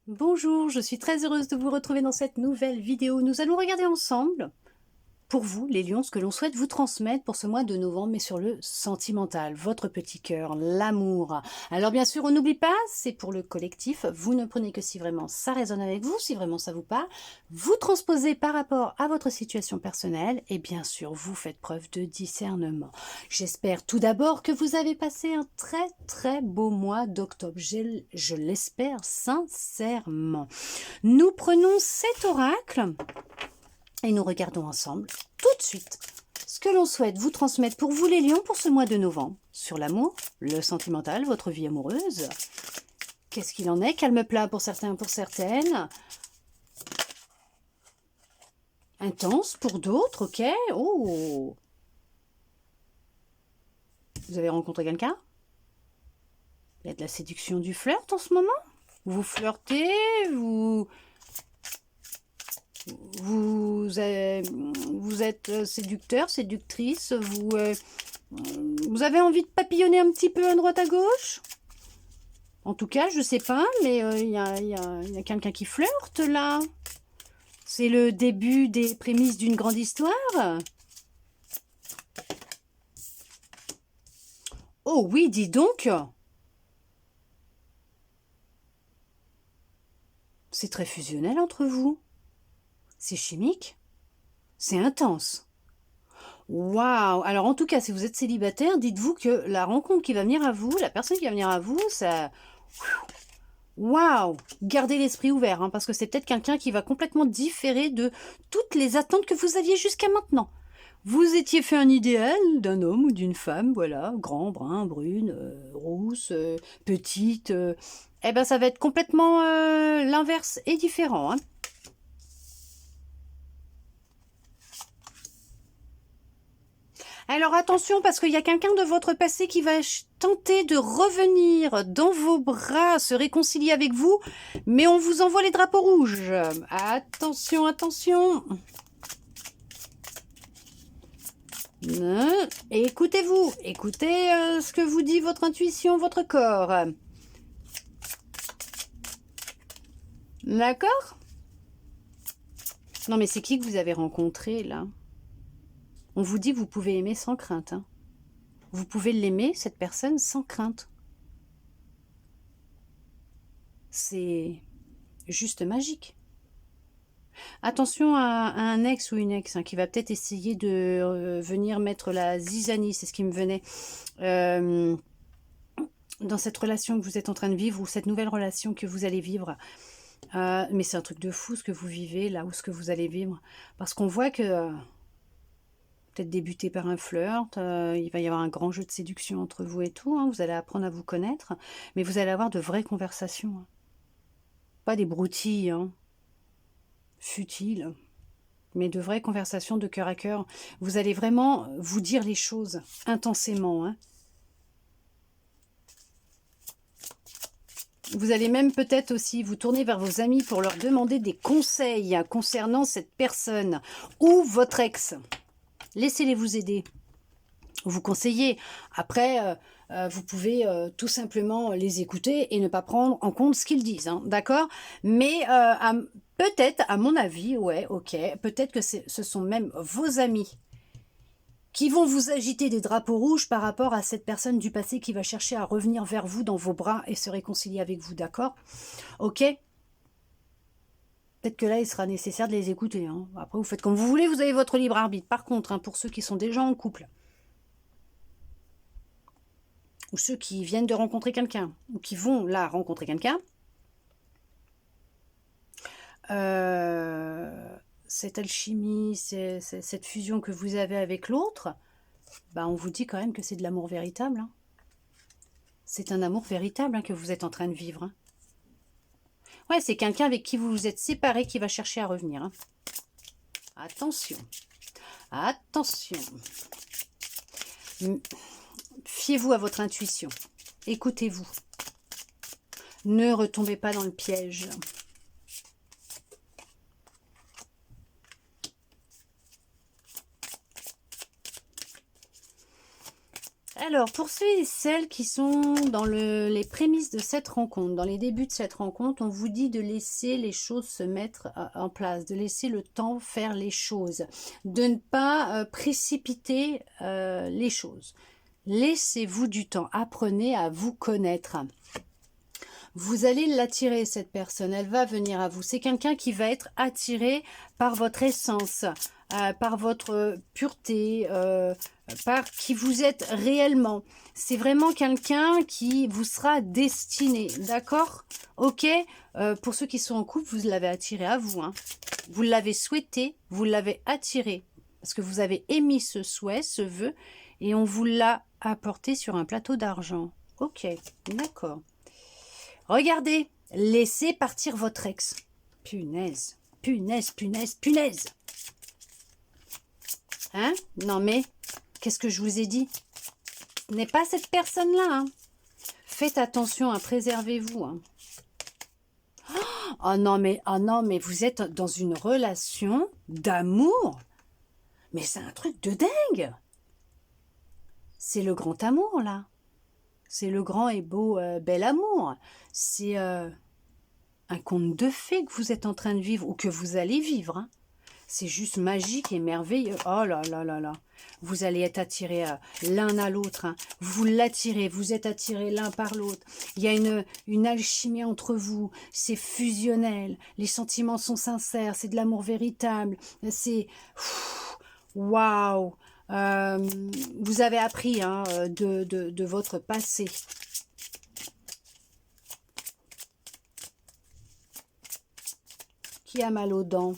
Bonjour, je suis très heureuse de vous retrouver dans cette nouvelle vidéo. Nous allons regarder ensemble, pour vous, les lions, ce que l'on souhaite vous transmettre pour ce mois de novembre, mais sur le sentimental, votre petit cœur, l'amour. Alors bien sûr, on n'oublie pas, c'est pour le collectif. Vous ne prenez que si vraiment ça résonne avec vous, si vraiment ça vous parle. Vous transposez par rapport à votre situation personnelle et bien sûr, vous faites preuve de discernement. J'espère tout d'abord que vous avez passé un très très beau mois d'octobre. Je l'espère sincèrement. Nous prenons cet oracle et nous regardons ensemble tout de suite ce que l'on souhaite vous transmettre pour vous les lions pour ce mois de novembre. Sur l'amour, le sentimental, votre vie amoureuse. Qu'est-ce qu'il en est? Calme plat pour certains, pour certaines. Intense pour d'autres, ok. Oh, vous avez rencontré quelqu'un? Il y a de la séduction, du flirt en ce moment? Vous flirtez, vous êtes séducteur, séductrice, vous avez envie de papillonner un petit peu à droite à gauche? En tout cas, je sais pas, mais il y a quelqu'un qui flirte là. C'est le début des prémices d'une grande histoire. Oh oui, dis donc! C'est très fusionnel entre vous. C'est chimique. C'est intense. Waouh! Alors en tout cas, si vous êtes célibataire, dites-vous que la rencontre qui va venir à vous, la personne qui va venir à vous, ça... Waouh! Gardez l'esprit ouvert, hein, parce que c'est peut-être quelqu'un qui va complètement différer de toutes les attentes que vous aviez jusqu'à maintenant. Vous étiez fait un idéal d'un homme ou d'une femme, voilà, grand, brun, brune, rousse, petite. Eh ben, ça va être complètement l'inverse et différent, hein. Alors attention, parce qu'il y a quelqu'un de votre passé qui va tenter de revenir dans vos bras, se réconcilier avec vous, mais on vous envoie les drapeaux rouges. Attention, attention. Écoutez-vous, écoutez ce que vous dit votre intuition, votre corps. D'accord? Non mais c'est qui que vous avez rencontré là? On vous dit que vous pouvez aimer sans crainte, hein. Vous pouvez l'aimer, cette personne, sans crainte. C'est juste magique. Attention à un ex ou une ex, hein, qui va peut-être essayer de venir mettre la zizanie, c'est ce qui me venait, dans cette relation que vous êtes en train de vivre ou cette nouvelle relation que vous allez vivre. Mais c'est un truc de fou ce que vous vivez là ou ce que vous allez vivre. Parce qu'on voit que peut-être débuter par un flirt, il va y avoir un grand jeu de séduction entre vous et tout, hein, vous allez apprendre à vous connaître, mais vous allez avoir de vraies conversations, hein. Pas des broutilles, hein, futiles, mais de vraies conversations de cœur à cœur. Vous allez vraiment vous dire les choses intensément, hein. Vous allez même peut-être aussi vous tourner vers vos amis pour leur demander des conseils concernant cette personne ou votre ex. Laissez-les vous aider, vous conseiller. Après, vous pouvez tout simplement les écouter et ne pas prendre en compte ce qu'ils disent, hein, d'accord? Mais peut-être, à mon avis, ouais, ok, peut-être que ce sont même vos amis qui vont vous agiter des drapeaux rouges par rapport à cette personne du passé qui va chercher à revenir vers vous dans vos bras et se réconcilier avec vous, d'accord? Ok? Peut-être que là, il sera nécessaire de les écouter, hein. Après, vous faites comme vous voulez, vous avez votre libre arbitre. Par contre, hein, pour ceux qui sont déjà en couple, ou ceux qui viennent de rencontrer quelqu'un, ou qui vont là rencontrer quelqu'un, cette alchimie, cette fusion que vous avez avec l'autre, bah, on vous dit quand même que c'est de l'amour véritable, hein. C'est un amour véritable, hein, que vous êtes en train de vivre, hein. Ouais, c'est quelqu'un avec qui vous vous êtes séparé qui va chercher à revenir, hein. Attention, attention. Fiez-vous à votre intuition. Écoutez-vous. Ne retombez pas dans le piège. Alors, pour ceux et celles qui sont dans les prémices de cette rencontre, dans les débuts de cette rencontre, on vous dit de laisser les choses se mettre en place, de laisser le temps faire les choses, de ne pas précipiter les choses. Laissez-vous du temps, apprenez à vous connaître. Vous allez l'attirer, cette personne, elle va venir à vous. C'est quelqu'un qui va être attiré par votre essence, par votre pureté, par qui vous êtes réellement. C'est vraiment quelqu'un qui vous sera destiné, d'accord? Ok. Pour ceux qui sont en couple, vous l'avez attiré à vous. Hein. Vous l'avez souhaité, vous l'avez attiré. Parce que vous avez émis ce souhait, ce vœu, et on vous l'a apporté sur un plateau d'argent. Ok, d'accord. Regardez, laissez partir votre ex. Punaise, punaise, punaise, punaise. Hein? Non mais, qu'est-ce que je vous ai dit? Ce n'est pas cette personne-là. Hein. Faites attention, hein, préservez-vous. Hein. Oh non, mais vous êtes dans une relation d'amour. Mais c'est un truc de dingue. C'est le grand amour, là. C'est le grand et beau, bel amour. C'est un conte de fées que vous êtes en train de vivre ou que vous allez vivre. Hein. C'est juste magique et merveilleux. Oh là là là là. Vous allez être attirés l'un à l'autre. Hein. Vous l'attirez, vous êtes attirés l'un par l'autre. Il y a une alchimie entre vous. C'est fusionnel. Les sentiments sont sincères. C'est de l'amour véritable. C'est... Waouh. Vous avez appris hein, de votre passé. Qui a mal aux dents?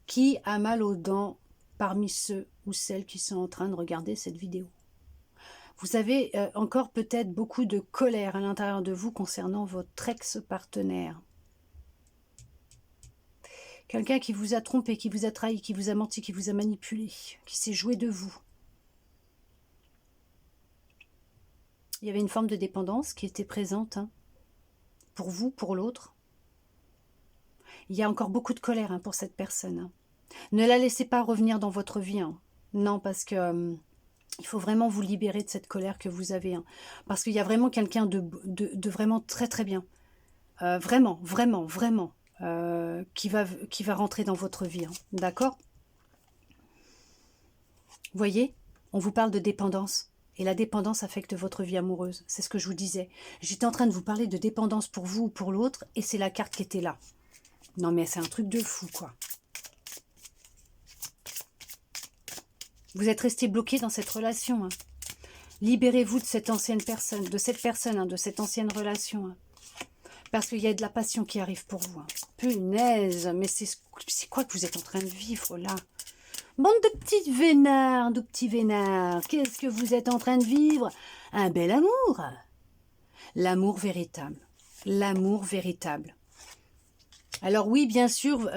Qui a mal aux dents parmi ceux ou celles qui sont en train de regarder cette vidéo? Vous avez encore peut-être beaucoup de colère à l'intérieur de vous concernant votre ex-partenaire. Quelqu'un qui vous a trompé, qui vous a trahi, qui vous a menti, qui vous a manipulé, qui s'est joué de vous. Il y avait une forme de dépendance qui était présente, hein, pour vous, pour l'autre. Il y a encore beaucoup de colère hein, pour cette personne. Hein. Ne la laissez pas revenir dans votre vie. Hein. Non, parce que il faut vraiment vous libérer de cette colère que vous avez. Hein. Parce qu'il y a vraiment quelqu'un de vraiment très très bien. Vraiment, vraiment, vraiment. Qui va rentrer dans votre vie. Hein. D'accord? Vous voyez? On vous parle de dépendance. Et la dépendance affecte votre vie amoureuse. C'est ce que je vous disais. J'étais en train de vous parler de dépendance pour vous ou pour l'autre. Et c'est la carte qui était là. Non mais c'est un truc de fou quoi. Vous êtes resté bloqué dans cette relation. Hein. Libérez-vous de cette ancienne personne, de cette personne, hein, de cette ancienne relation. Hein. Parce qu'il y a de la passion qui arrive pour vous. Hein. Punaise, mais c'est quoi que vous êtes en train de vivre là? Bande de petites vénards, de petits vénards. Qu'est-ce que vous êtes en train de vivre? Un bel amour. L'amour véritable. L'amour véritable. Alors oui, bien sûr,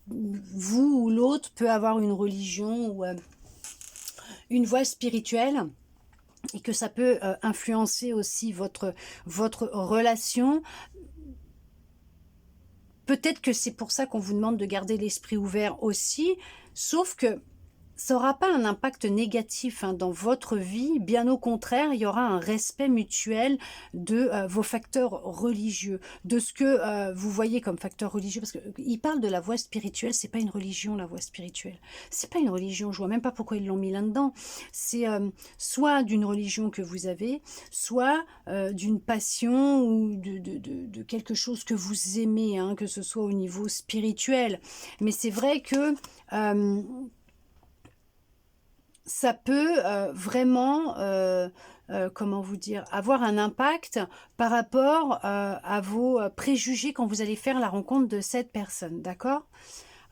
vous ou l'autre peut avoir une religion ou une voie spirituelle et que ça peut influencer aussi votre relation. Peut-être que c'est pour ça qu'on vous demande de garder l'esprit ouvert aussi, sauf que ça n'aura pas un impact négatif hein, dans votre vie, bien au contraire, il y aura un respect mutuel de vos facteurs religieux, de ce que vous voyez comme facteur religieux, parce qu'il parle de la voie spirituelle, c'est pas une religion la voie spirituelle, c'est pas une religion, je vois même pas pourquoi ils l'ont mis là-dedans, c'est soit d'une religion que vous avez, soit d'une passion ou de quelque chose que vous aimez, hein, que ce soit au niveau spirituel, mais c'est vrai que ça peut vraiment, comment vous dire, avoir un impact par rapport à vos préjugés quand vous allez faire la rencontre de cette personne, d'accord?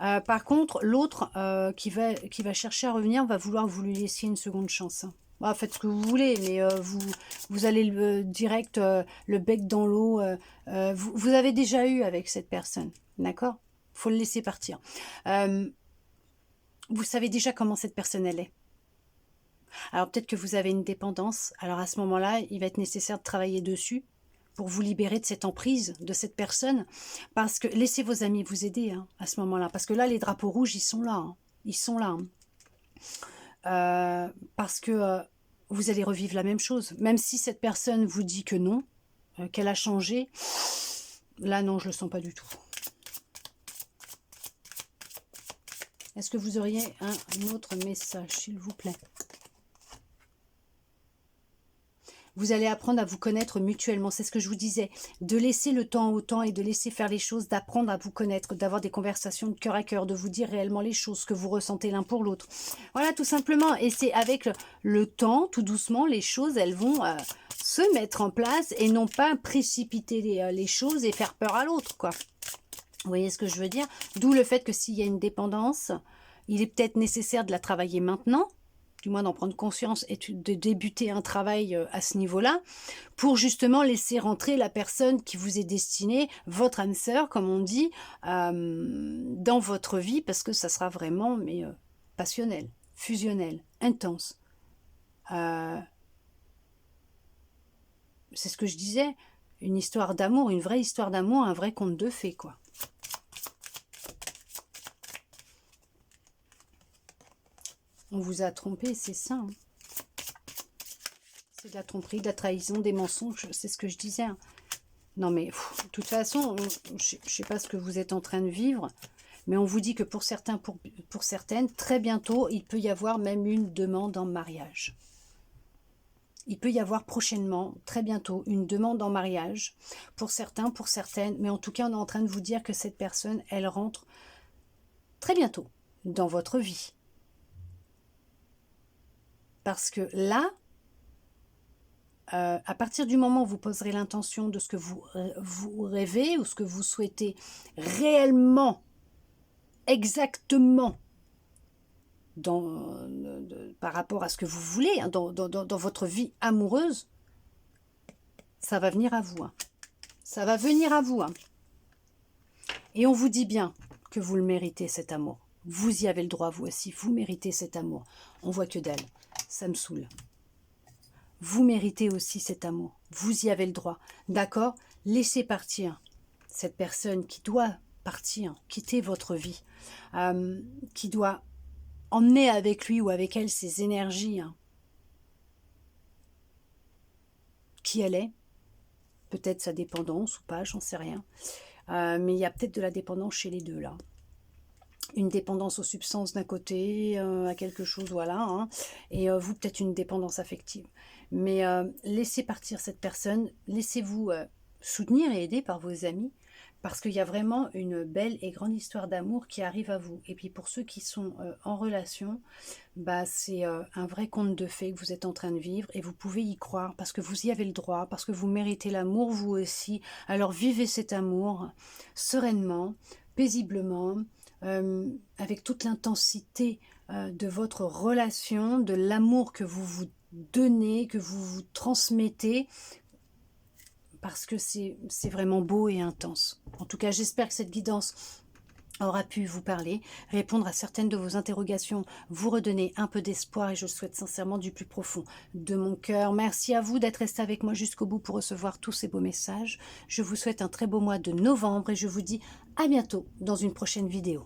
Par contre, l'autre qui va chercher à revenir va vouloir que vous lui laissiez une seconde chance. Hein. Bah, faites ce que vous voulez, mais vous allez direct le bec dans l'eau. Vous avez déjà eu avec cette personne, d'accord? Faut le laisser partir. Vous savez déjà comment cette personne elle est. Alors peut-être que vous avez une dépendance. Alors à ce moment-là, il va être nécessaire de travailler dessus pour vous libérer de cette emprise, de cette personne. Parce que laissez vos amis vous aider hein, à ce moment-là. Parce que là, les drapeaux rouges, ils sont là. Hein. Ils sont là. Hein. Parce que vous allez revivre la même chose. Même si cette personne vous dit que non, qu'elle a changé, là non, je le sens pas du tout. Est-ce que vous auriez un autre message, s'il vous plaît? Vous allez apprendre à vous connaître mutuellement, c'est ce que je vous disais, de laisser le temps au temps et de laisser faire les choses, d'apprendre à vous connaître, d'avoir des conversations de cœur à cœur, de vous dire réellement les choses que vous ressentez l'un pour l'autre. Voilà, tout simplement. Et c'est avec le temps, tout doucement, les choses, elles vont se mettre en place et non pas précipiter les choses et faire peur à l'autre, quoi. Vous voyez ce que je veux dire? D'où le fait que s'il y a une dépendance, il est peut-être nécessaire de la travailler maintenant, du moins d'en prendre conscience et de débuter un travail à ce niveau-là, pour justement laisser rentrer la personne qui vous est destinée, votre âme sœur, comme on dit, dans votre vie, parce que ça sera vraiment passionnel, fusionnel, intense. C'est ce que je disais, une histoire d'amour, une vraie histoire d'amour, un vrai conte de fées, quoi. On vous a trompé, c'est ça. Hein. C'est de la tromperie, de la trahison, des mensonges, c'est ce que je disais. Hein. Non mais, de toute façon, je ne sais pas ce que vous êtes en train de vivre, mais on vous dit que pour certains, pour certaines, très bientôt, il peut y avoir même une demande en mariage. Il peut y avoir prochainement, très bientôt, une demande en mariage, pour certains, pour certaines, mais en tout cas, on est en train de vous dire que cette personne, elle rentre très bientôt dans votre vie. Parce que là, à partir du moment où vous poserez l'intention de ce que vous rêvez ou ce que vous souhaitez réellement, exactement, par rapport à ce que vous voulez, hein, dans votre vie amoureuse, ça va venir à vous. Hein. Ça va venir à vous. Hein. Et on vous dit bien que vous le méritez, cet amour. Vous y avez le droit, vous aussi. Vous méritez cet amour. On voit que dalle. Ça me saoule. Vous méritez aussi cet amour. Vous y avez le droit. D'accord? Laissez partir cette personne qui doit partir, quitter votre vie, qui doit emmener avec lui ou avec elle ses énergies, hein, qui elle est, peut-être sa dépendance ou pas, j'en sais rien. Mais il y a peut-être de la dépendance chez les deux, là. Une dépendance aux substances d'un côté, à quelque chose, voilà, hein, et vous, peut-être une dépendance affective. Mais laissez partir cette personne, laissez-vous soutenir et aider par vos amis, parce qu'il y a vraiment une belle et grande histoire d'amour qui arrive à vous. Et puis pour ceux qui sont en relation, bah, c'est un vrai conte de fées que vous êtes en train de vivre, et vous pouvez y croire, parce que vous y avez le droit, parce que vous méritez l'amour vous aussi. Alors vivez cet amour sereinement, paisiblement, avec toute l'intensité de votre relation, de l'amour que vous vous donnez, que vous vous transmettez, parce que c'est vraiment beau et intense. En tout cas, j'espère que cette guidance aura pu vous parler, répondre à certaines de vos interrogations, vous redonner un peu d'espoir, et je le souhaite sincèrement du plus profond de mon cœur. Merci à vous d'être resté avec moi jusqu'au bout pour recevoir tous ces beaux messages. Je vous souhaite un très beau mois de novembre et je vous dis à bientôt dans une prochaine vidéo.